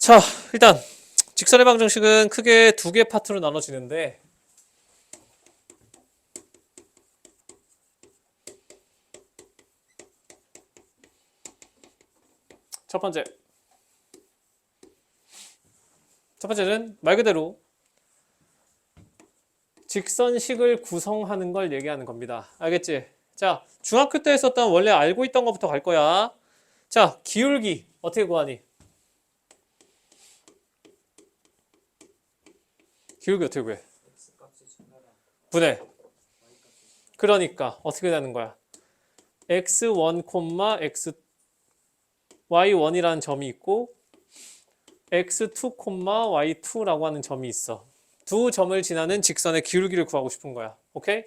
자, 일단 직선의 방정식은 크게 두 개 파트로 나눠지는데 첫 번째는 말 그대로 직선식을 구성하는 걸 얘기하는 겁니다. 알겠지? 자, 중학교 때 했었던 원래 알고 있던 것부터 갈 거야. 자, 기울기 어떻게 구하니? 기울기 어떻게 구해? 분해. 그러니까 어떻게 되는 거야? x1, x y1이라는 점이 있고 x2, y2라고 하는 점이 있어. 두 점을 지나는 직선의 기울기를 구하고 싶은 거야. 오케이?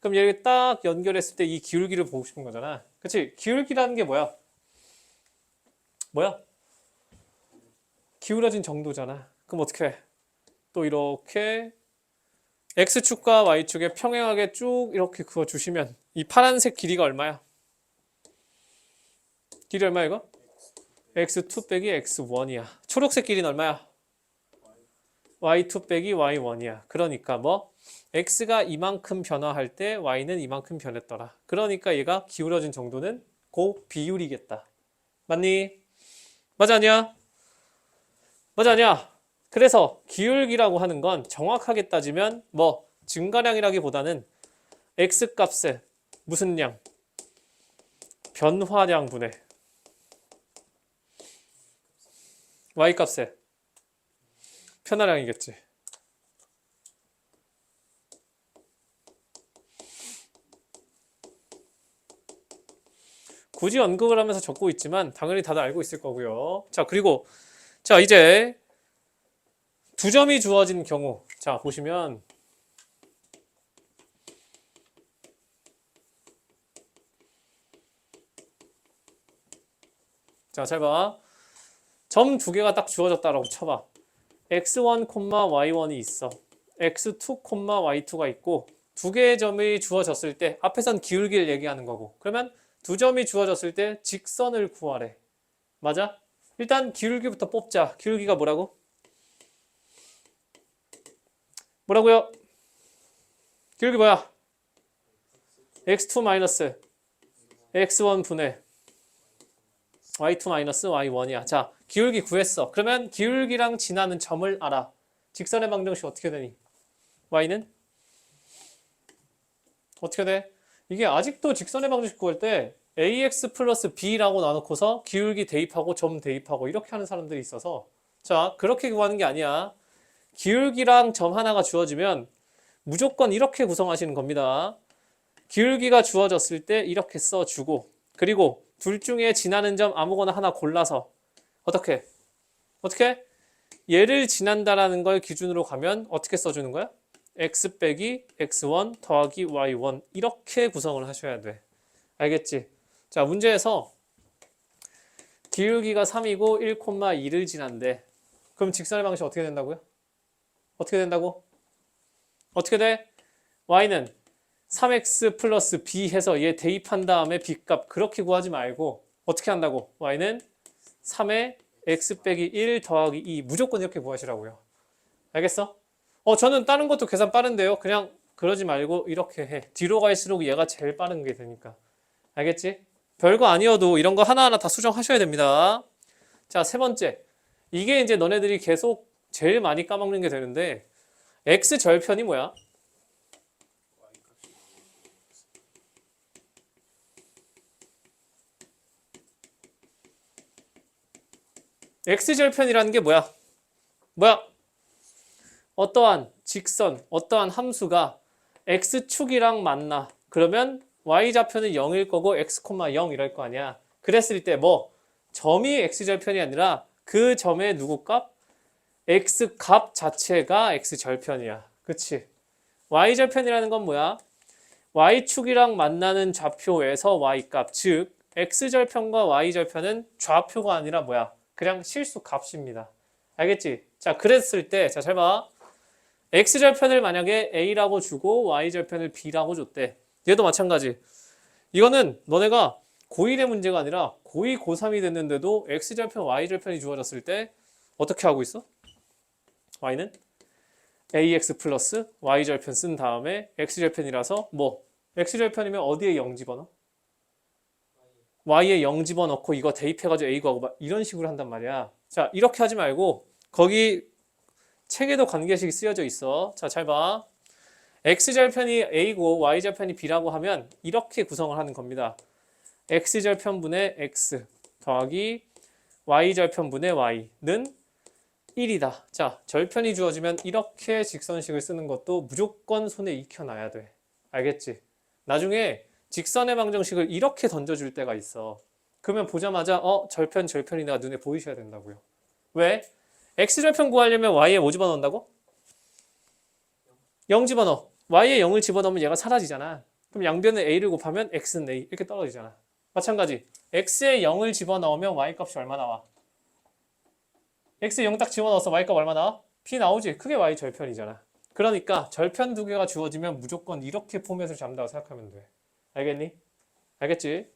그럼 여기 딱 연결했을 때 이 기울기를 보고 싶은 거잖아. 그치? 기울기라는 게 뭐야? 뭐야? 기울어진 정도잖아. 그럼 어떻게 해? 또 이렇게 x축과 y축에 평행하게 쭉 이렇게 그어주시면 이 파란색 길이가 얼마야? 길이 얼마야 이거? x2 빼기 x1이야. 초록색 길이는 얼마야? y2 빼기 y1이야. 그러니까 뭐? x가 이만큼 변화할 때 y는 이만큼 변했더라. 그러니까 얘가 기울어진 정도는 그 비율이겠다. 맞니? 맞아 아니야? 맞아 아니야? 그래서 기울기라고 하는 건 정확하게 따지면 뭐 증가량이라기보다는 x값의 무슨 량? 변화량 분의 y값의 변화량이겠지. 굳이 언급을 하면서 적고 있지만 당연히 다들 알고 있을 거고요. 자, 그리고 자, 이제 두 점이 주어진 경우. 자, 보시면 자, 잘 봐. 점 두 개가 딱 주어졌다라고 쳐봐. x1, y1이 있어. x2, y2가 있고 두 개의 점이 주어졌을 때 앞에선 기울기를 얘기하는 거고 그러면 두 점이 주어졌을 때 직선을 구하래. 맞아? 일단 기울기부터 뽑자. 기울기가 뭐라고? 뭐라고요? 기울기 뭐야? x2 마이너스 x1 분의 y2 마이너스 y1이야. 자, 기울기 구했어. 그러면 기울기랑 지나는 점을 알아. 직선의 방정식 어떻게 되니? y는? 어떻게 돼? 이게 아직도 직선의 방정식 구할 때 ax 플러스 b라고 나놓고서 기울기 대입하고 점 대입하고 이렇게 하는 사람들이 있어서 자, 그렇게 구하는 게 아니야. 기울기랑 점 하나가 주어지면 무조건 이렇게 구성하시는 겁니다. 기울기가 주어졌을 때 이렇게 써주고 그리고 둘 중에 지나는 점 아무거나 하나 골라서 어떻게 얘를 지난다라는 걸 기준으로 가면 어떻게 써주는 거야? x 빼기 x1 더하기 y1 이렇게 구성을 하셔야 돼. 알겠지? 자, 문제에서 기울기가 3이고 1,2를 지난대. 그럼 직선의 방식 어떻게 된다고요? 어떻게 된다고? 어떻게 돼? y는 3x 플러스 b 해서 얘 대입한 다음에 b값 그렇게 구하지 말고 어떻게 한다고? y는 3에 x 빼기 1 더하기 2 무조건 이렇게 구하시라고요. 알겠어? 저는 다른 것도 계산 빠른데요. 그냥 그러지 말고 이렇게 해. 뒤로 갈수록 얘가 제일 빠른 게 되니까. 알겠지? 별거 아니어도 이런 거 하나하나 다 수정하셔야 됩니다. 자, 세 번째. 이게 이제 너네들이 계속 제일 많이 까먹는 게 되는데 x 절편이 뭐야? x절편이라는 게 뭐야? 어떠한 직선, 어떠한 함수가 x축이랑 만나. 그러면 y좌표는 0일 거고 x, 0 이럴 거 아니야. 그랬을 때 뭐 점이 x절편이 아니라 그 점의 누구 값? x 값 자체가 x절편이야. 그치? y절편이라는 건 뭐야? y축이랑 만나는 좌표에서 y값, 즉 x절편과 y절편은 좌표가 아니라 뭐야? 그냥 실수 값입니다. 알겠지? 자, 그랬을 때, 자, 잘 봐. x절편을 만약에 a라고 주고 y절편을 b라고 줬대. 얘도 마찬가지. 이거는 너네가 고1의 문제가 아니라 고2, 고3이 됐는데도 x절편, y절편이 주어졌을 때 어떻게 하고 있어? y는 ax 플러스 y절편 쓴 다음에 x절편이라서 뭐 x절편이면 어디에 0 집어넣어? y에 0 집어넣고 이거 대입해가지고 a 구하고 막 이런 식으로 한단 말이야. 자, 이렇게 하지 말고 거기 책에도 관계식이 쓰여져 있어. 자, 잘 봐. x절편이 a고 y절편이 b라고 하면 이렇게 구성을 하는 겁니다. x절편분의 x 더하기 y절편분의 y는 1이다. 자, 절편이 주어지면 이렇게 직선식을 쓰는 것도 무조건 손에 익혀놔야 돼. 알겠지? 나중에 직선의 방정식을 이렇게 던져줄 때가 있어. 그러면 보자마자 절편이 내가 눈에 보이셔야 된다고요. 왜? x절편 구하려면 y에 뭐 집어넣는다고? 0 집어넣어. y에 0을 집어넣으면 얘가 사라지잖아. 그럼 양변에 a를 곱하면 x는 a 이렇게 떨어지잖아. 마찬가지 x에 0을 집어넣으면 y값이 얼마 나와? x에 0 딱 집어넣어서 y값 얼마 나와? p 나오지? 그게 y 절편이잖아. 그러니까 절편 두 개가 주어지면 무조건 이렇게 포맷을 잡는다고 생각하면 돼. 알겠니? 알겠지?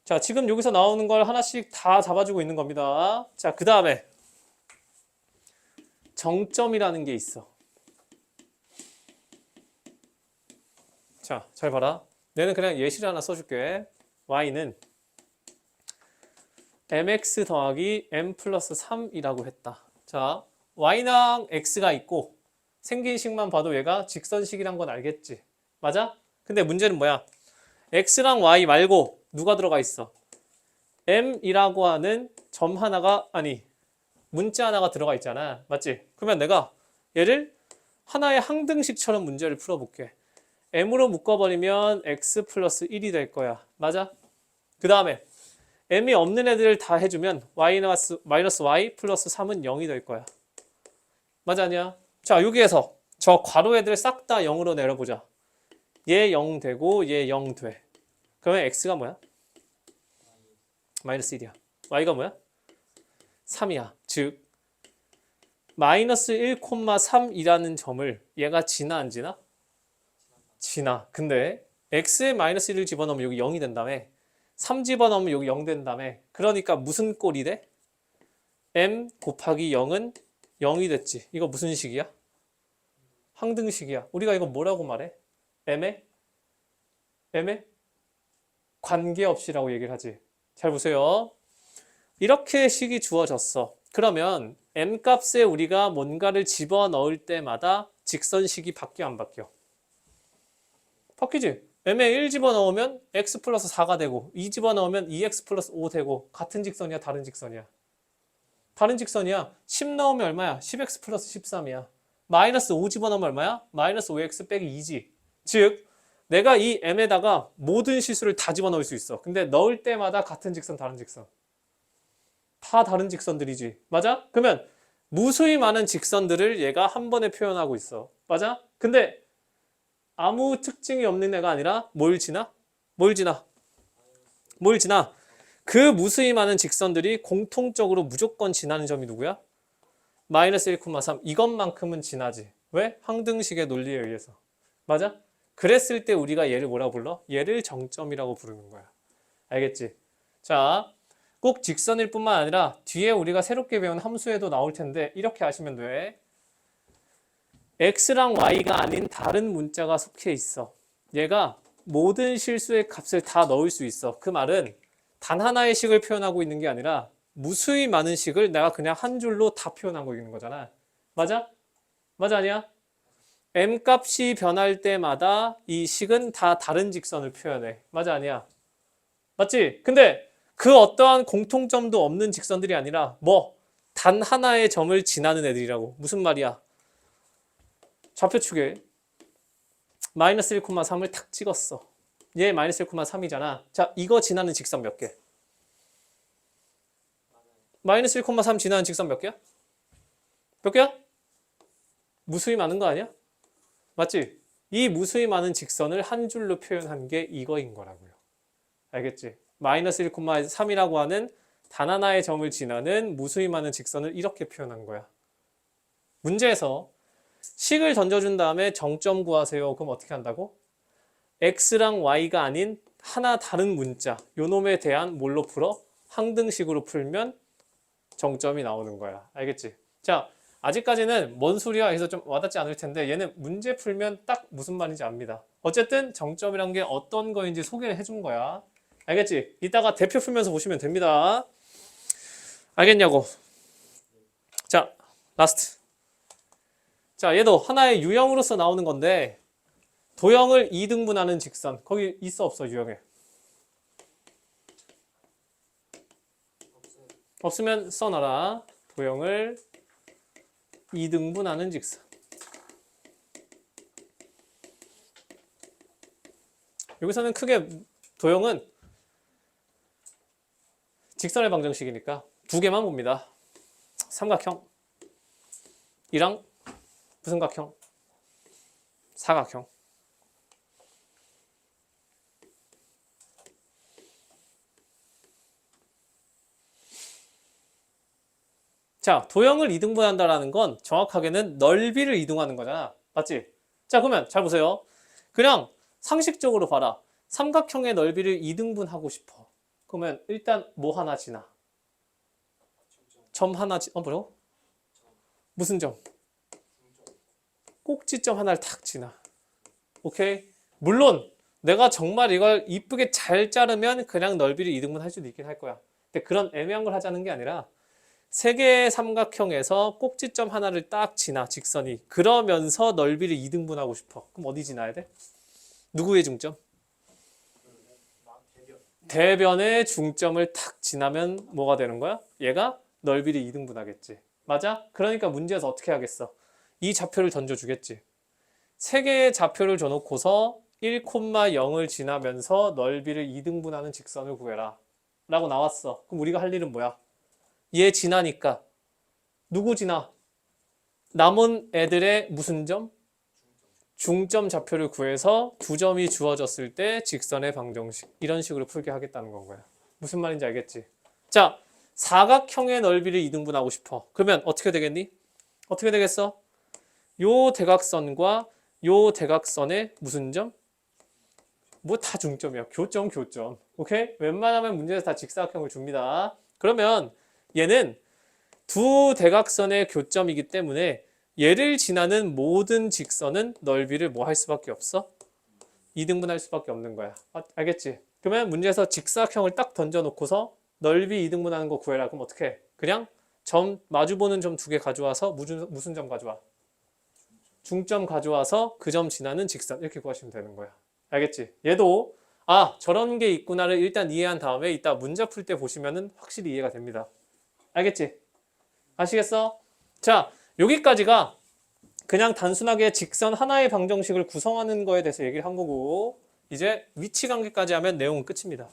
자, 지금 여기서 나오는 걸 하나씩 다 잡아주고 있는 겁니다. 자, 그 다음에 정점이라는 게 있어. 자, 잘 봐라. 얘는 그냥 예시를 하나 써줄게. y는 mx 더하기 m 플러스 3이라고 했다. 자, y랑 x가 있고 생긴 식만 봐도 얘가 직선식이란 건 알겠지? 맞아? 근데 문제는 뭐야? x랑 y 말고 누가 들어가 있어? m이라고 하는 점 하나가 문자 하나가 들어가 있잖아. 맞지? 그러면 내가 얘를 하나의 항등식처럼 문제를 풀어볼게. m으로 묶어버리면 x 플러스 1이 될 거야. 맞아? 그 다음에 m이 없는 애들을 다 해주면 마이너스 y 플러스 3은 0이 될 거야. 맞아 아니야? 자, 여기에서 저 괄호 애들 싹 다 0으로 내려보자. 얘 0 되고 얘 0 돼. 그러면 x가 뭐야? 마이너스 1이야. y가 뭐야? 3이야. 즉 마이너스 1,3이라는 점을 얘가 지나 안 지나? 지나. 근데 x에 마이너스 1을 집어넣으면 여기 0이 된다며. 3 집어넣으면 여기 0 된다며. 그러니까 무슨 꼴이 돼? m 곱하기 0은 0이 됐지. 이거 무슨 식이야? 항등식이야. 우리가 이거 뭐라고 말해? m에 관계없이라고 얘기를 하지. 잘 보세요. 이렇게 식이 주어졌어. 그러면 m 값에 우리가 뭔가를 집어넣을 때마다 직선식이 바뀌어 안 바뀌어? 바뀌지. m에 1 집어넣으면 x 플러스 4가 되고 2 집어넣으면 2x 플러스 5 되고 같은 직선이야 다른 직선이야? 다른 직선이야. 10 넣으면 얼마야? 10x 플러스 13이야. 마이너스 5 집어넣으면 얼마야? 마이너스 5x 빼기 2지. 즉 내가 이 m에다가 모든 실수를 다 집어넣을 수 있어. 근데 넣을 때마다 같은 직선 다른 직선. 다 다른 직선들이지. 맞아? 그러면 무수히 많은 직선들을 얘가 한 번에 표현하고 있어. 맞아? 근데 아무 특징이 없는 애가 아니라 뭘 지나? 뭘 지나? 뭘 지나? 그 무수히 많은 직선들이 공통적으로 무조건 지나는 점이 누구야? 마이너스 1,3. 이것만큼은 지나지. 왜? 항등식의 논리에 의해서. 맞아? 그랬을 때 우리가 얘를 뭐라고 불러? 얘를 정점이라고 부르는 거야. 알겠지? 자, 꼭 직선일 뿐만 아니라 뒤에 우리가 새롭게 배운 함수에도 나올 텐데 이렇게 아시면 돼. x랑 y가 아닌 다른 문자가 속해 있어. 얘가 모든 실수의 값을 다 넣을 수 있어. 그 말은 단 하나의 식을 표현하고 있는 게 아니라 무수히 많은 식을 내가 그냥 한 줄로 다 표현하고 있는 거잖아. 맞아? 맞아 아니야? m 값이 변할 때마다 이 식은 다 다른 직선을 표현해. 맞아 아니야? 맞지? 근데 그 어떠한 공통점도 없는 직선들이 아니라 단 하나의 점을 지나는 애들이라고. 무슨 말이야? 좌표축에 마이너스 1,3을 탁 찍었어. 얘 마이너스 1,3이잖아. 자, 이거 지나는 직선 몇 개? 마이너스 1,3 지나는 직선 몇 개야? 몇 개야? 무수히 많은 거 아니야? 맞지? 이 무수히 많은 직선을 한 줄로 표현한 게 이거인 거라고요. 알겠지? 마이너스 1,3이라고 하는 단 하나의 점을 지나는 무수히 많은 직선을 이렇게 표현한 거야. 문제에서 식을 던져준 다음에 정점 구하세요. 그럼 어떻게 한다고? x랑 y가 아닌 하나 다른 문자, 요 놈에 대한 뭘로 풀어? 항등식으로 풀면 정점이 나오는 거야. 알겠지? 자, 아직까지는 뭔 소리야 해서 좀 와닿지 않을 텐데 얘는 문제 풀면 딱 무슨 말인지 압니다. 어쨌든 정점이란 게 어떤 거인지 소개를 해준 거야. 알겠지? 이따가 대표 풀면서 보시면 됩니다. 알겠냐고? 자, 라스트. 자, 얘도 하나의 유형으로서 나오는 건데 도형을 2등분하는 직선. 거기 있어 없어 유형에? 없으면 써놔라. 도형을 2등분하는 직선. 여기서는 크게 도형은 직선의 방정식이니까 두 개만 봅니다. 삼각형 이랑 무슨 각형? 사각형. 자, 도형을 이등분한다라는 건 정확하게는 넓이를 이동하는 거잖아. 맞지? 자, 그러면 잘 보세요. 그냥 상식적으로 봐라. 삼각형의 넓이를 이등분하고 싶어. 그러면 일단 뭐 하나 지나? 점 하나 뭐라고? 무슨 점? 꼭지점 하나를 탁 지나. 오케이? 물론 내가 정말 이걸 이쁘게 잘 자르면 그냥 넓이를 이등분할 수도 있긴 할 거야. 근데 그런 애매한 걸 하자는 게 아니라 세 개의 삼각형에서 꼭지점 하나를 딱 지나 직선이. 그러면서 넓이를 이등분하고 싶어. 그럼 어디 지나야 돼? 누구의 중점? 대변의 중점을 탁 지나면 뭐가 되는 거야? 얘가 넓이를 이등분하겠지. 맞아? 그러니까 문제에서 어떻게 하겠어? 이 좌표를 던져주겠지. 세 개의 좌표를 줘놓고서 1,0을 지나면서 넓이를 이등분하는 직선을 구해라 라고 나왔어. 그럼 우리가 할 일은 뭐야? 얘 지나니까 누구 지나? 남은 애들의 무슨 점? 중점 좌표를 구해서 두 점이 주어졌을 때 직선의 방정식 이런 식으로 풀게 하겠다는 건 거야. 무슨 말인지 알겠지? 자, 사각형의 넓이를 이등분하고 싶어. 그러면 어떻게 되겠니? 어떻게 되겠어? 요 대각선과 요 대각선의 무슨 점? 뭐 다 중점이야. 교점, 교점. 오케이? 웬만하면 문제에서 다 직사각형을 줍니다. 그러면 얘는 두 대각선의 교점이기 때문에 얘를 지나는 모든 직선은 넓이를 뭐 할 수밖에 없어? 2등분할 수밖에 없는 거야. 알겠지? 그러면 문제에서 직사각형을 딱 던져놓고서 넓이 2등분하는 거 구해라. 그럼 어떻게 해? 그냥 점 마주보는 점 두 개 가져와서 무슨 점 가져와? 중점 가져와서 그 점 지나는 직선 이렇게 구하시면 되는 거야. 알겠지? 얘도 저런 게 있구나를 일단 이해한 다음에 이따 문제 풀 때 보시면은 확실히 이해가 됩니다. 알겠지? 아시겠어? 자, 여기까지가 그냥 단순하게 직선 하나의 방정식을 구성하는 거에 대해서 얘기를 한 거고 이제 위치 관계까지 하면 내용은 끝입니다.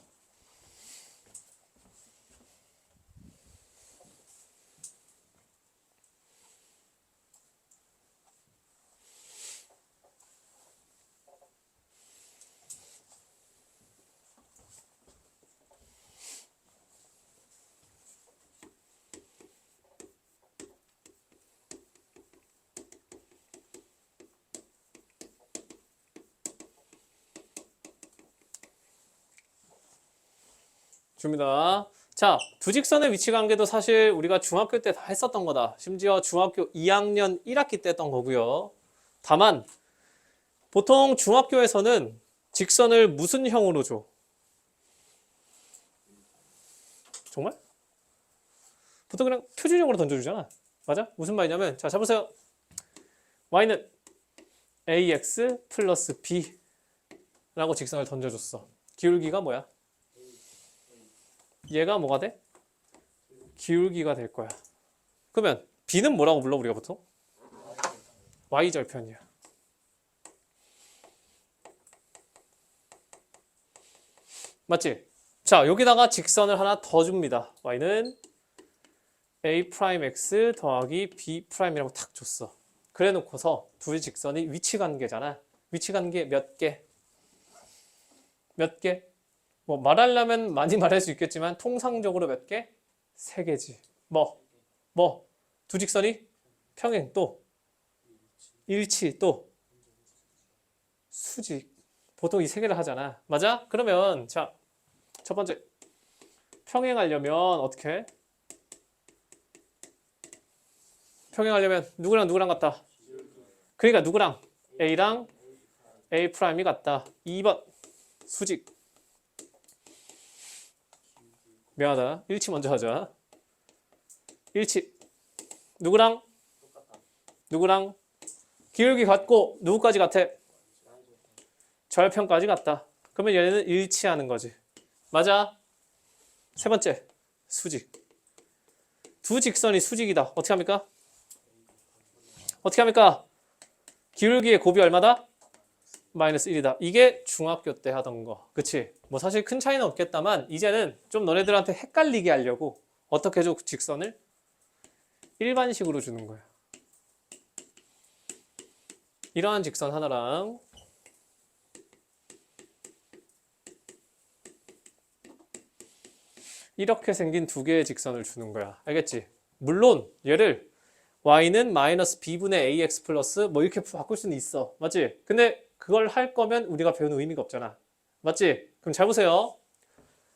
줍니다. 자, 두 직선의 위치 관계도 사실 우리가 중학교 때 다 했었던 거다. 심지어 중학교 2학년 1학기 때 했던 거고요. 다만 보통 중학교에서는 직선을 무슨 형으로 줘? 정말? 보통 그냥 표준형으로 던져주잖아. 맞아? 무슨 말이냐면 자, 잡으세요. y는 ax 플러스 b 라고 직선을 던져줬어. 기울기가 뭐야? 얘가 뭐가 돼? 기울기가 될 거야. 그러면 b는 뭐라고 불러 우리가 보통? y절편이야. 맞지? 자, 여기다가 직선을 하나 더 줍니다. y는 a'x 더하기 b'이라고 탁 줬어. 그래 놓고서 두 직선이 위치 관계잖아. 위치 관계 몇 개? 몇 개? 뭐 말하려면 많이 말할 수 있겠지만 통상적으로 몇 개? 세 개지. 두 직선이 평행 또 일치 또 수직. 보통 이 세 개를 하잖아. 맞아? 그러면 자, 첫 번째 평행하려면 어떻게 해? 평행하려면 누구랑 누구랑 같다? 그러니까 누구랑? A랑 A 프라임이 같다. 2번 수직. 미안하다. 일치 먼저 하자. 일치. 누구랑? 누구랑? 기울기 같고 누구까지 같아? 절편까지 같다. 그러면 얘는 일치하는 거지. 맞아? 세 번째 수직. 두 직선이 수직이다. 어떻게 합니까? 어떻게 합니까? 기울기의 곱이 얼마다? 마이너스 1이다. 이게 중학교 때 하던 거. 그치? 뭐 사실 큰 차이는 없겠다만 이제는 좀 너네들한테 헷갈리게 하려고 어떻게 해줘? 직선을 일반식으로 주는 거야. 이러한 직선 하나랑 이렇게 생긴 두 개의 직선을 주는 거야. 알겠지? 물론 얘를 y는 마이너스 b분의 ax 플러스 뭐 이렇게 바꿀 수는 있어. 맞지? 근데 그걸 할 거면 우리가 배우는 의미가 없잖아. 맞지? 그럼 잘 보세요.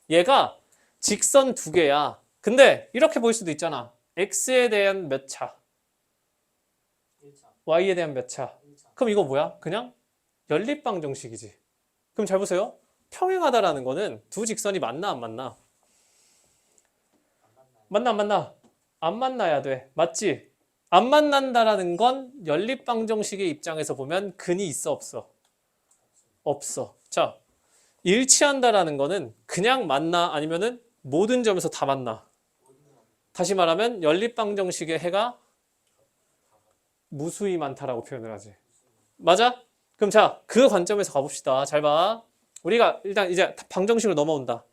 얘가 직선 두 개야. 근데 이렇게 보일 수도 있잖아. x에 대한 몇 차? y에 대한 몇 차? 그럼 이거 뭐야? 그냥 연립방정식이지. 그럼 잘 보세요. 평행하다라는 거는 두 직선이 만나 안 만나? 만나 안 만나? 안 만나야 돼. 맞지? 안 만난다라는 건 연립방정식의 입장에서 보면 근이 있어 없어? 없어. 자, 일치한다라는 거는 그냥 만나 아니면은 모든 점에서 다 만나. 다시 말하면 연립방정식의 해가 무수히 많다라고 표현을 하지. 맞아? 그럼 자, 그 관점에서 가봅시다. 잘 봐. 우리가 일단 이제 방정식으로 넘어온다.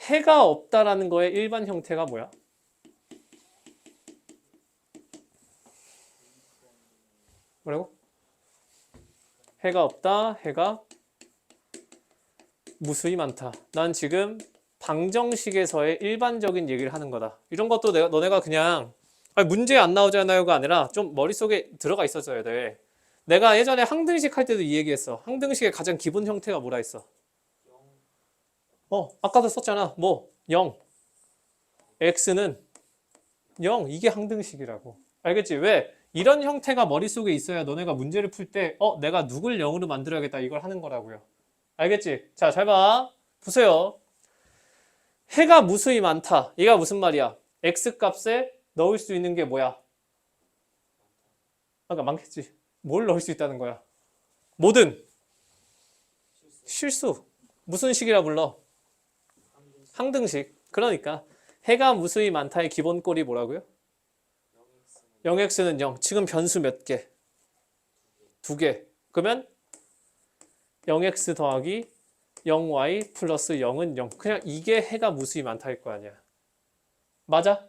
해가 없다라는 거의 일반 형태가 뭐야? 뭐라고? 해가 없다, 해가 무수히 많다. 난 지금 방정식에서의 일반적인 얘기를 하는 거다. 이런 것도 너네가 그냥 문제 안 나오잖아요가 아니라 좀 머릿속에 들어가 있었어야 돼. 내가 예전에 항등식 할 때도 이 얘기했어. 항등식의 가장 기본 형태가 뭐라 했어? 아까도 썼잖아. 뭐? 0. x는 0. 이게 항등식이라고. 알겠지? 왜? 이런 형태가 머릿속에 있어야 너네가 문제를 풀 때 내가 누굴 0으로 만들어야겠다 이걸 하는 거라고요. 알겠지? 자, 잘 봐. 보세요. 해가 무수히 많다. 얘가 무슨 말이야? x 값에 넣을 수 있는 게 뭐야? 아까 많겠지. 뭘 넣을 수 있다는 거야? 뭐든. 실수. 무슨 식이라 불러? 항등식. 그러니까 해가 무수히 많다의 기본 꼴이 뭐라고요? 0x는 0. 지금 변수 몇 개? 두 개. 그러면 0x 더하기 0y 플러스 0은 0. 그냥 이게 해가 무수히 많다일 거 아니야. 맞아?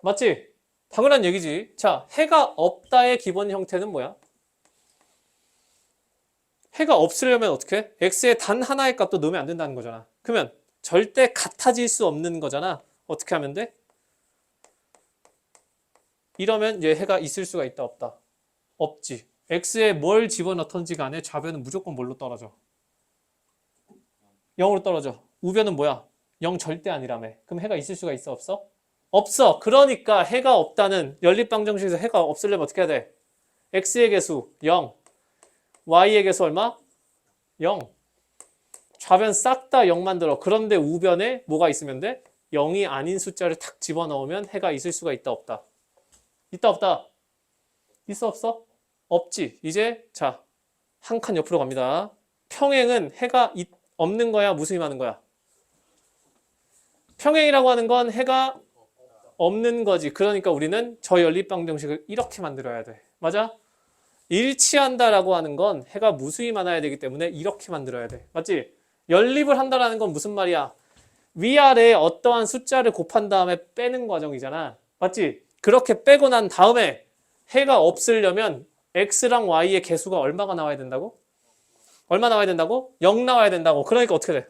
맞지? 당연한 얘기지. 자, 해가 없다의 기본 형태는 뭐야? 해가 없으려면 어떻게? x의 단 하나의 값도 넣으면 안 된다는 거잖아. 그러면 절대 같아질 수 없는 거잖아. 어떻게 하면 돼? 이러면 얘 해가 있을 수가 있다 없다? 없지. x에 뭘 집어넣던지 간에 좌변은 무조건 뭘로 떨어져? 0으로 떨어져. 우변은 뭐야? 0 절대 아니라며. 그럼 해가 있을 수가 있어 없어? 없어. 그러니까 해가 없다는 연립방정식에서 해가 없으려면 어떻게 해야 돼? x의 개수 0, y의 개수 얼마? 0. 좌변 싹 다 0 만들어. 그런데 우변에 뭐가 있으면 돼? 0이 아닌 숫자를 탁 집어넣으면 해가 있을 수가 있다 없다? 있다 없다? 있어 없어? 없지. 이제 자, 한 칸 옆으로 갑니다. 평행은 해가 없는 거야? 무수히 많은 거야? 평행이라고 하는 건 해가 없는 거지. 그러니까 우리는 저 연립방정식을 이렇게 만들어야 돼. 맞아? 일치한다라고 하는 건 해가 무수히 많아야 되기 때문에 이렇게 만들어야 돼. 맞지? 연립을 한다라는 건 무슨 말이야? 위아래에 어떠한 숫자를 곱한 다음에 빼는 과정이잖아. 맞지? 그렇게 빼고 난 다음에 해가 없으려면 x랑 y의 개수가 얼마가 나와야 된다고? 얼마 나와야 된다고? 0 나와야 된다고. 그러니까 어떻게 돼?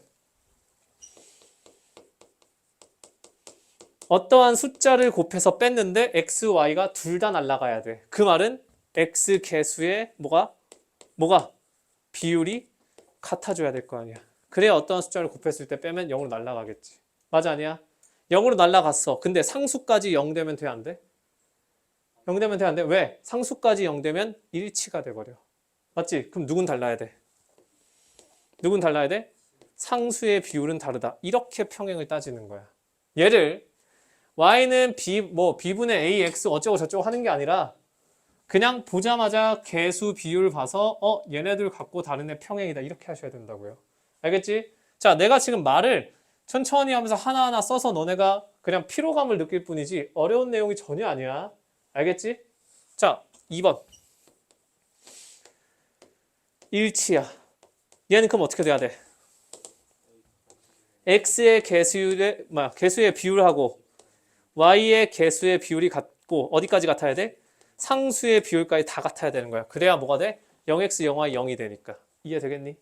어떠한 숫자를 곱해서 뺐는데 x, y가 둘 다 날아가야 돼. 그 말은 x 개수의 뭐가? 비율이 같아져야 될 거 아니야. 그래야 어떠한 숫자를 곱했을 때 빼면 0으로 날아가겠지. 맞아 아니야? 0으로 날아갔어. 근데 상수까지 0 되면 돼 안 돼? 0 되면 돼, 안 돼? 왜? 상수까지 0 되면 일치가 돼버려. 맞지? 그럼 누군 달라야 돼? 누군 달라야 돼? 상수의 비율은 다르다. 이렇게 평행을 따지는 거야. 얘를 y는 b분의 ax 어쩌고 저쩌고 하는 게 아니라 그냥 보자마자 개수 비율 봐서 얘네들 갖고 다른 애 평행이다. 이렇게 하셔야 된다고요. 알겠지? 자, 내가 지금 말을 천천히 하면서 하나하나 써서 너네가 그냥 피로감을 느낄 뿐이지 어려운 내용이 전혀 아니야. 알겠지? 자, 2번. 일치야. 얘는 그럼 어떻게 돼야 돼? x의 개수의 비율하고 y의 개수의 비율이 같고 어디까지 같아야 돼? 상수의 비율까지 다 같아야 되는 거야. 그래야 뭐가 돼? 0x, 0y, 0이 되니까. 이해되겠니?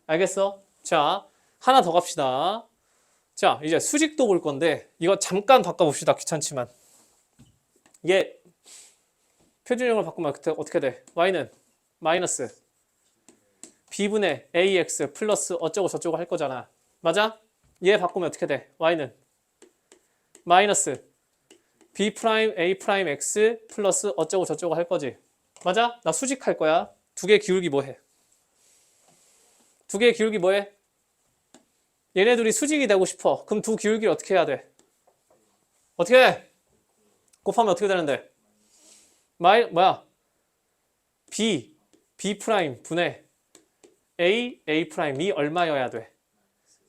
알겠어? 자, 하나 더 갑시다. 자, 이제 수직도 볼 건데 이거 잠깐 바꿔봅시다. 귀찮지만. 얘 표준형을 바꾸면 어떻게 돼? y는 마이너스 b분의 ax 플러스 어쩌고 저쩌고 할 거잖아. 맞아? 얘 바꾸면 어떻게 돼? y는 마이너스 b 프라임 a 프라임 x 플러스 어쩌고 저쩌고 할 거지. 맞아? 나 수직할 거야. 두 개 기울기 뭐해? 두 개 기울기 뭐해? 얘네 둘이 수직이 되고 싶어. 그럼 두 기울기를 어떻게 해야 돼? 어떻게 해? 곱하면 어떻게 되는데? b 프라임 분의 a 프라임이 얼마여야 돼?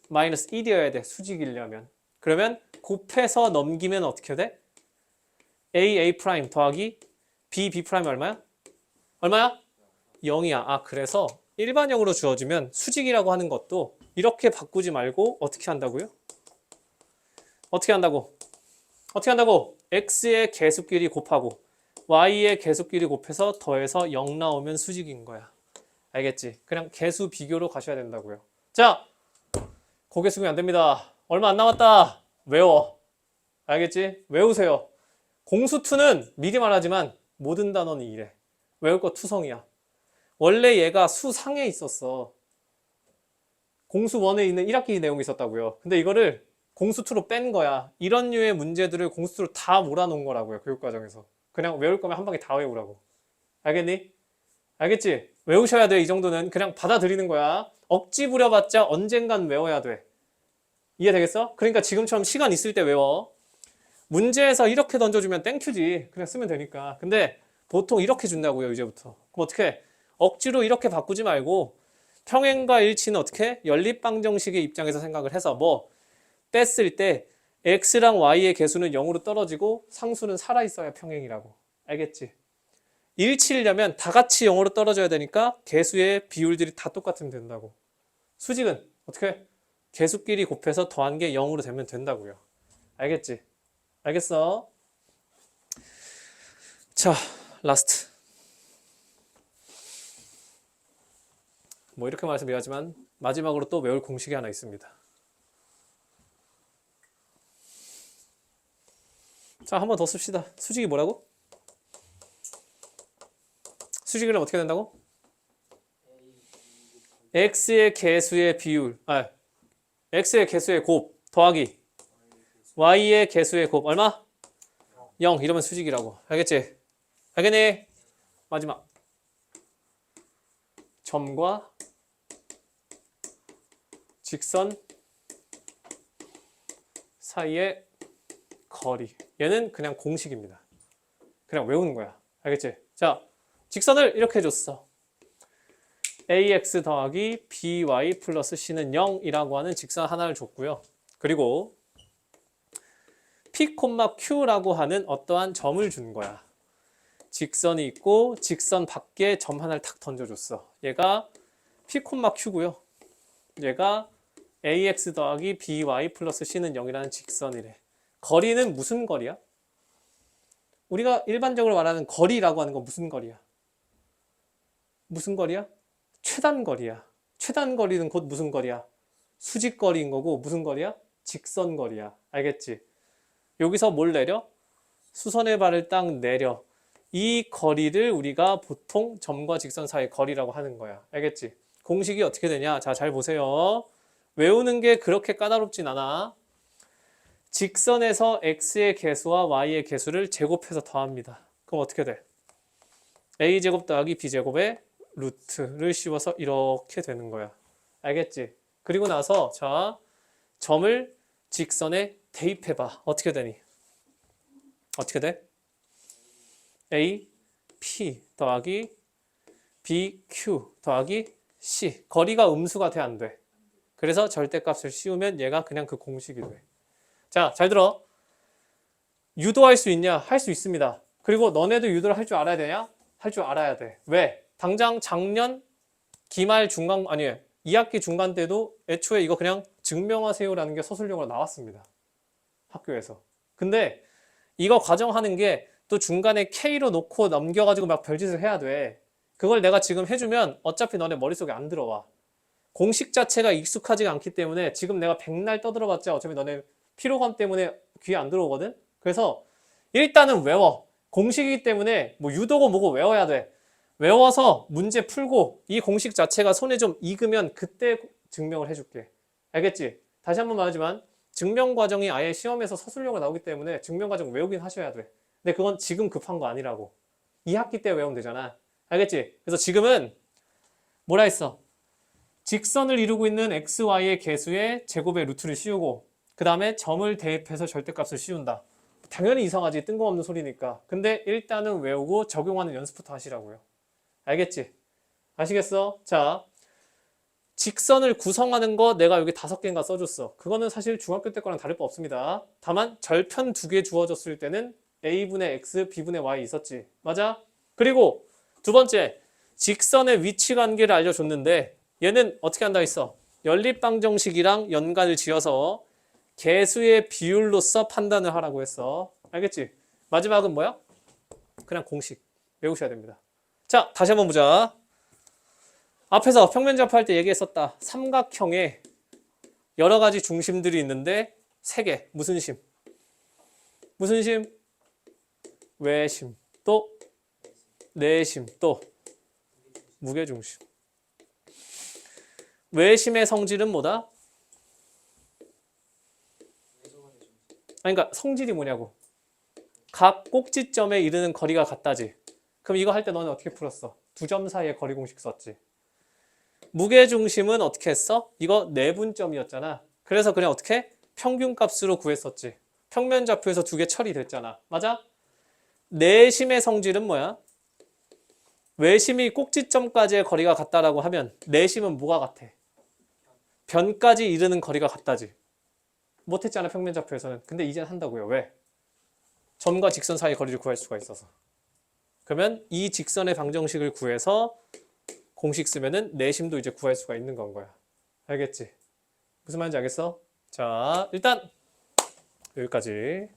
마이너스 1이어야 돼. 수직이려면. 그러면 곱해서 넘기면 어떻게 돼? a 프라임 더하기 b 프라임 얼마야? 얼마야? 0이야. 아, 그래서 일반형으로 주어지면 수직이라고 하는 것도 이렇게 바꾸지 말고 어떻게 한다고요? 어떻게 한다고? 어떻게 한다고? x의 개수끼리 곱하고 y의 개수끼리 곱해서 더해서 0 나오면 수직인 거야. 알겠지? 그냥 개수 비교로 가셔야 된다고요. 자, 고개 숙이면 안 됩니다. 얼마 안 남았다. 외워. 알겠지? 외우세요. 공수2는 미리 말하지만 모든 단원이 이래. 외울 거 투성이야. 원래 얘가 수상에 있었어. 공수1에 있는 1학기 내용이 있었다고요. 근데 이거를 공수2로 뺀 거야. 이런 류의 문제들을 공수2로 다 몰아놓은 거라고요. 교육과정에서. 그냥 외울 거면 한 방에 다 외우라고. 알겠니? 알겠지? 외우셔야 돼. 이 정도는 그냥 받아들이는 거야. 억지 부려봤자 언젠간 외워야 돼. 이해되겠어? 그러니까 지금처럼 시간 있을 때 외워. 문제에서 이렇게 던져주면 땡큐지. 그냥 쓰면 되니까. 근데 보통 이렇게 준다고요. 이제부터. 그럼 어떻게 해? 억지로 이렇게 바꾸지 말고 평행과 일치는 어떻게? 연립방정식의 입장에서 생각을 해서 뭐 뺐을 때 x랑 y의 개수는 0으로 떨어지고 상수는 살아있어야 평행이라고. 알겠지? 일치려면 다 같이 0으로 떨어져야 되니까 개수의 비율들이 다 똑같으면 된다고. 수직은 어떻게? 개수끼리 곱해서 더한 게 0으로 되면 된다고요. 알겠지? 알겠어? 자, 라스트. 뭐 이렇게 말해서 미안하지만 마지막으로 또 외울 공식이 하나 있습니다. 자, 한 번 더 씁시다. 수직이 뭐라고? 수직이라면 어떻게 된다고? x의 개수의 비율, x의 개수의 곱 더하기 y의 개수의 곱 얼마? 0. 이러면 수직이라고. 알겠지? 알겠니? 마지막. 점과 직선 사이의 거리. 얘는 그냥 공식입니다. 그냥 외우는 거야. 알겠지? 자, 직선을 이렇게 해줬어. ax 더하기 by 플러스 c는 0이라고 하는 직선 하나를 줬고요. 그리고 p, q라고 하는 어떠한 점을 준 거야. 직선이 있고 직선 밖에 점 하나를 탁 던져줬어. 얘가 p, q고요. 얘가 ax 더하기 by 플러스 c는 0이라는 직선이래. 거리는 무슨 거리야? 우리가 일반적으로 말하는 거리라고 하는 건 무슨 거리야? 무슨 거리야? 최단 거리야. 최단 거리는 곧 무슨 거리야? 수직 거리인 거고 무슨 거리야? 직선 거리야. 알겠지? 여기서 뭘 내려? 수선의 발을 딱 내려. 이 거리를 우리가 보통 점과 직선 사이의 거리라고 하는 거야. 알겠지? 공식이 어떻게 되냐? 자, 잘 보세요. 외우는 게 그렇게 까다롭진 않아. 직선에서 x의 개수와 y의 개수를 제곱해서 더합니다. 그럼 어떻게 돼? a제곱 더하기 b제곱의 루트를 씌워서 이렇게 되는 거야. 알겠지? 그리고 나서 자 점을 직선에 대입해봐. 어떻게 되니? 어떻게 돼? a, p 더하기 b, q 더하기 c. 거리가 음수가 돼, 안 돼? 그래서 절대값을 씌우면 얘가 그냥 그 공식이 돼. 자, 잘 들어. 유도할 수 있냐? 할 수 있습니다. 그리고 너네도 유도를 할 줄 알아야 되냐? 할 줄 알아야 돼. 왜? 당장 작년 기말 중간, 아니, 2학기 중간 때도 애초에 이거 그냥 증명하세요라는 게 서술형으로 나왔습니다. 학교에서. 근데 이거 과정하는 게 또 중간에 K로 놓고 넘겨가지고 막 별짓을 해야 돼. 그걸 내가 지금 해주면 어차피 너네 머릿속에 안 들어와. 공식 자체가 익숙하지가 않기 때문에 지금 내가 백날 떠들어봤자 어차피 너네 피로감 때문에 귀에 안 들어오거든? 그래서 일단은 외워. 공식이기 때문에 뭐 유도고 뭐고 외워야 돼. 외워서 문제 풀고 이 공식 자체가 손에 좀 익으면 그때 증명을 해줄게. 알겠지? 다시 한번 말하지만 증명 과정이 아예 시험에서 서술형으로 나오기 때문에 증명 과정 외우긴 하셔야 돼. 근데 그건 지금 급한 거 아니라고. 2학기 때 외우면 되잖아. 알겠지? 그래서 지금은 뭐라 했어? 직선을 이루고 있는 xy의 개수의 제곱의 루트를 씌우고 그 다음에 점을 대입해서 절대값을 씌운다. 당연히 이상하지. 뜬금없는 소리니까. 근데 일단은 외우고 적용하는 연습부터 하시라고요. 알겠지? 아시겠어? 자, 직선을 구성하는 거 내가 여기 5개인가 써줬어. 그거는 사실 중학교 때 거랑 다를 바 없습니다. 다만 절편 2개 주어졌을 때는 a분의 x, b분의 y 있었지. 맞아? 그리고 두 번째, 직선의 위치 관계를 알려줬는데 얘는 어떻게 한다 했어? 연립방정식이랑 연관을 지어서 개수의 비율로서 판단을 하라고 했어. 알겠지? 마지막은 뭐야? 그냥 공식 외우셔야 됩니다. 자, 다시 한번 보자. 앞에서 평면접할 때 얘기했었다. 삼각형에 여러 가지 중심들이 있는데 3개. 무슨 심? 무슨 심? 외심. 또 내심. 또 무게중심. 외심의 성질은 뭐다? 아니, 그러니까 성질이 뭐냐고. 각 꼭지점에 이르는 거리가 같다지. 그럼 이거 할 때 너는 어떻게 풀었어? 두 점 사이의 거리 공식 썼지. 무게중심은 어떻게 했어? 이거 내분점이었잖아. 그래서 그냥 어떻게? 평균값으로 구했었지. 평면좌표에서 2개 처리됐잖아. 맞아? 내심의 성질은 뭐야? 외심이 꼭지점까지의 거리가 같다라고 하면 내심은 뭐가 같아? 변까지 이르는 거리가 같다지. 못했잖아, 평면좌표에서는. 근데 이젠 한다고요. 왜? 점과 직선 사이 거리를 구할 수가 있어서. 그러면 이 직선의 방정식을 구해서 공식 쓰면은 내심도 이제 구할 수가 있는 건 거야. 알겠지? 무슨 말인지 알겠어? 자, 일단 여기까지.